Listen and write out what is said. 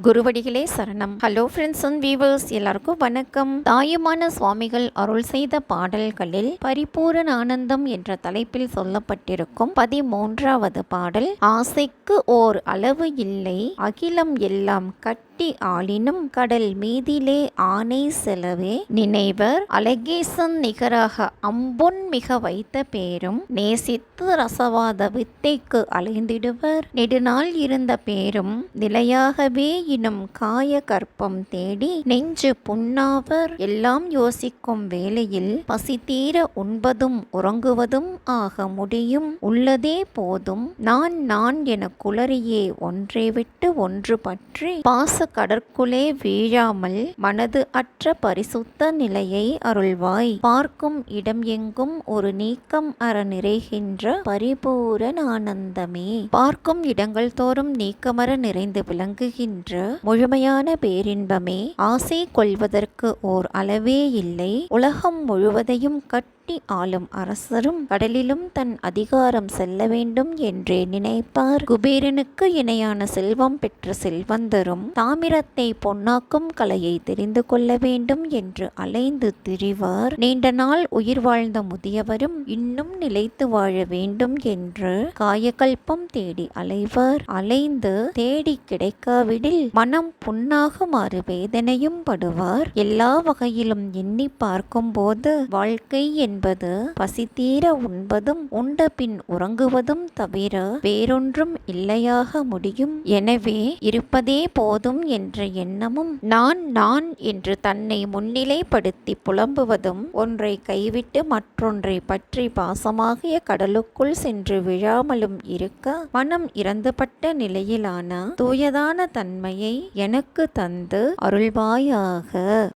குருவடிகளே சரணம். Hello friends and viewers, எல்லாருக்கும் வணக்கம். தாயுமான சுவாமிகள் அருள் செய்த பாடல்களில் பரிபூரண ஆனந்தம் என்ற தலைப்பில் சொல்லப்பட்டிருக்கும் 13வது பாடல். ஆசைக்கு ஓர் அளவு இல்லை, அகிலம் எல்லாம் கட்டி ஆளினும் கடல் மீதிலே ஆணை செலவே நினைவர் அழகேசன் நிகராக அம்பொன் மிக வைத்த பேரும் நேசித்து ரசவாத வித்தைக்கு அலைந்திடுவர் நெடுநாள் இருந்த பேரும் நிலையாகவே இனும் காய கற்பம் தேடி நெஞ்சு புண்ணாவர் எல்லாம் யோசிக்கும் வேளையில் பசி தீர உண்பதும் உறங்குவதும் ஆக முடியும் உள்ளதே போதும் நான் நான் என குளறியே ஒன்றை விட்டு ஒன்று பற்றி பாச கடற்குள்ளே வீழாமல் மனது அற்ற பரிசுத்த நிலையை அருள்வாய். பார்க்கும் இடம் எங்கும் ஒரு நீக்கம் அற நிறைகின்ற பரிபூரண ஆனந்தமே. பார்க்கும் இடங்கள் தோறும் நீக்கமர நிறைந்து விளங்குகின்ற முழுமையான பேரின்பமே. ஆசை கொள்வதற்கு ஓர் அளவே இல்லை, உலகம் முழுவதையும் கட்டி ஆளும் அரசரும் கடலிலும் தன் அதிகாரம் செல்ல வேண்டும் என்றே நினைப்பார். குபேரனுக்கு இணையான செல்வம் பெற்ற செல்வந்தரும் தாமிரத்தை பொன்னாக்கும் கலையை தெரிந்து கொள்ள வேண்டும் என்று அலைந்து திரிவார். நீண்ட நாள் உயிர் வாழ்ந்த முதியவரும் இன்னும் நிலைத்து வாழ வேண்டும் என்று காயகல்பம் தேடி அலைவார். அலைந்து தேடி கிடைக்காவிடில் மனம் புண்ணாகுமாறு வேதனையும் படுவார். எல்லா வகையிலும் எண்ணி பார்க்கும் போது வாழ்க்கை என்பது பசித்தீர உண்பதும் உண்ட பின் உறங்குவதும் தவிர வேறொன்றும் இல்லையாக முடியும். எனவே இருப்பதே போதும் என்ற எண்ணமும் நான் நான் என்று தன்னை முன்னிலைப்படுத்தி புலம்புவதும் ஒன்றை கைவிட்டு மற்றொன்றை பற்றி பாசமாகிய கடலுக்குள் சென்று விழாமலும் இருக்க மனம் இறந்துபட்ட நிலையிலான தூயதான தன்மையை எனக்கு தந்து அருள்வாயாக.